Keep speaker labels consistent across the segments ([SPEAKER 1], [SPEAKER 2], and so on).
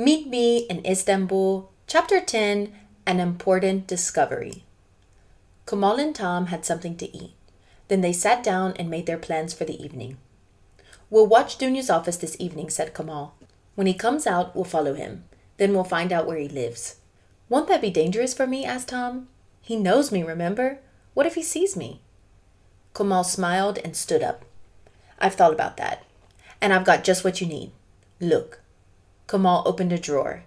[SPEAKER 1] Meet Me in Istanbul, Chapter 10, An Important Discovery. Kamal and Tom had something to eat. Then they sat down and made their plans for the evening. "We'll watch Dunya's office this evening," said Kamal. "When he comes out, we'll follow him. Then we'll find out where he lives." "Won't that be dangerous for me?" asked Tom. "He knows me, remember? What if he sees me?" Kamal smiled and stood up. "I've thought about that. And I've got just what you need. Look." Kamal opened a drawer.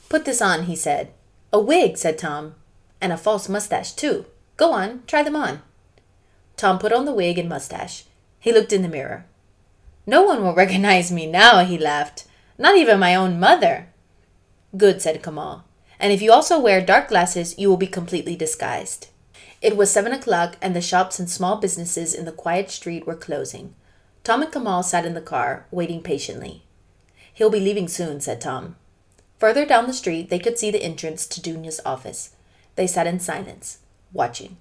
[SPEAKER 1] "Put this on," he said. "A wig," said Tom. "And a false mustache, too. Go on, try them on." Tom put on the wig and mustache. He looked in the mirror. "No one will recognize me now," he laughed. "Not even my own mother." "Good," said Kamal. "And if you also wear dark glasses, you will be completely disguised." It was 7 o'clock, and the shops and small businesses in the quiet street were closing. Tom and Kamal sat in the car, waiting patiently. "He'll be leaving soon," said Tom. Further down the street, they could see the entrance to Dunya's office. They sat in silence, watching.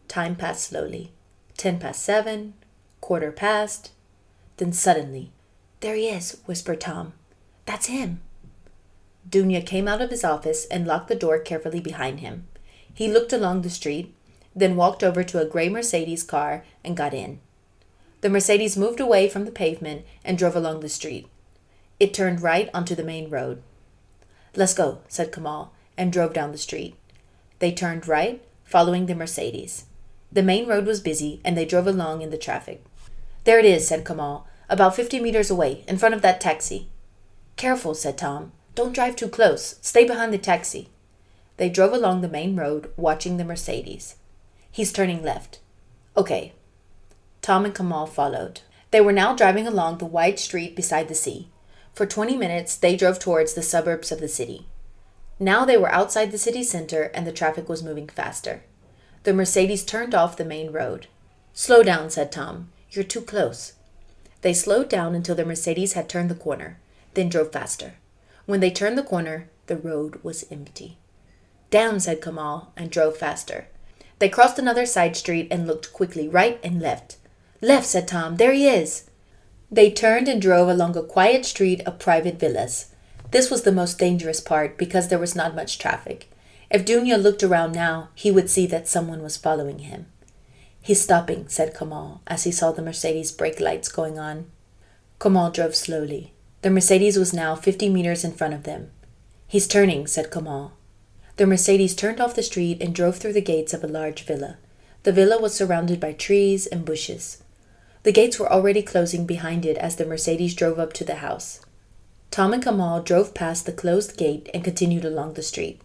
[SPEAKER 1] Time passed slowly. 7:10, 7:15. Then suddenly, "There he is," whispered Tom. "That's him." Dunya came out of his office and locked the door carefully behind him. He looked along the street, then walked over to a gray Mercedes car and got in. The Mercedes moved away from the pavement and drove along the street. It turned right onto the main road. "Let's go," said Kamal, and drove down the street. They turned right, following the Mercedes. The main road was busy, and they drove along in the traffic. "There it is," said Kamal, "about 50 meters away, in front of that taxi." "Careful," said Tom. "Don't drive too close. Stay behind the taxi." They drove along the main road, watching the Mercedes. "He's turning left." "Okay." Tom and Kamal followed. They were now driving along the wide street beside the sea. For 20 minutes, they drove towards the suburbs of the city. Now they were outside the city center, and the traffic was moving faster. The Mercedes turned off the main road. "Slow down," said Tom. "You're too close." They slowed down until the Mercedes had turned the corner, then drove faster. When they turned the corner, the road was empty. "Damn," said Kamal, and drove faster. They crossed another side street and looked quickly right and left. "Left," said Tom. "There he is." They turned and drove along a quiet street of private villas. This was the most dangerous part because there was not much traffic. If Dunya looked around now, he would see that someone was following him. "He's stopping," said Kamal, as he saw the Mercedes brake lights going on. Kamal drove slowly. The Mercedes was now 50 meters in front of them. "He's turning," said Kamal. The Mercedes turned off the street and drove through the gates of a large villa. The villa was surrounded by trees and bushes. The gates were already closing behind it as the Mercedes drove up to the house. Tom and Kamal drove past the closed gate and continued along the street.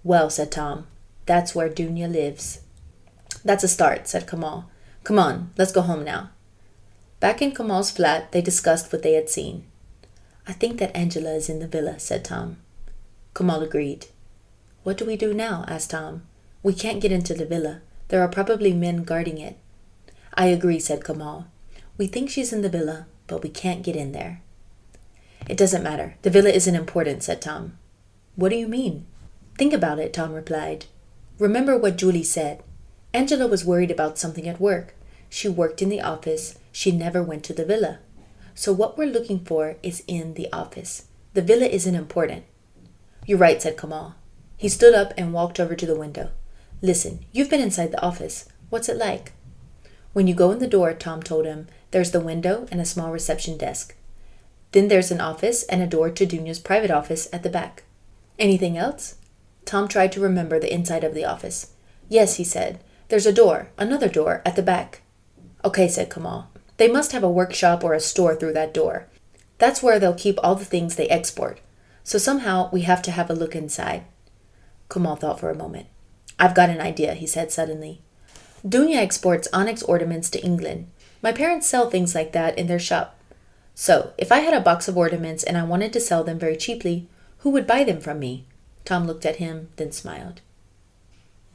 [SPEAKER 1] "Well," said Tom, "that's where Dunya lives." "That's a start," said Kamal. "Come on, let's go home now." Back in Kamal's flat, they discussed what they had seen. "I think that Angela is in the villa," said Tom. Kamal agreed. "What do we do now?" asked Tom. "We can't get into the villa. There are probably men guarding it." "I agree," said Kamal. "We think she's in the villa, but we can't get in there." "It doesn't matter. The villa isn't important," said Tom. "What do you mean?" "Think about it," Tom replied. "Remember what Julie said. Angela was worried about something at work. She worked in the office. She never went to the villa. So what we're looking for is in the office. The villa isn't important." "You're right," said Kamal. He stood up and walked over to the window. "Listen, you've been inside the office. What's it like?" "When you go in the door," Tom told him, "there's the window and a small reception desk. Then there's an office and a door to Dunya's private office at the back." "Anything else?" Tom tried to remember the inside of the office. "Yes," he said. "There's a door, another door, at the back." "Okay," said Kamal. "They must have a workshop or a store through that door. That's where they'll keep all the things they export. So somehow we have to have a look inside." Kamal thought for a moment. "I've got an idea," he said suddenly. "Dunya exports onyx ornaments to England. My parents sell things like that in their shop. So, if I had a box of ornaments and I wanted to sell them very cheaply, who would buy them from me?" Tom looked at him, then smiled.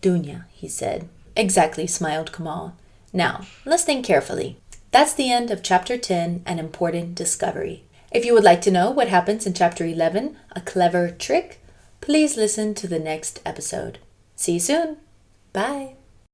[SPEAKER 1] "Dunya," he said. "Exactly," smiled Kamal. "Now, let's think carefully." That's the end of Chapter 10, An Important Discovery. If you would like to know what happens in Chapter 11, A Clever Trick, please listen to the next episode. See you soon. Bye.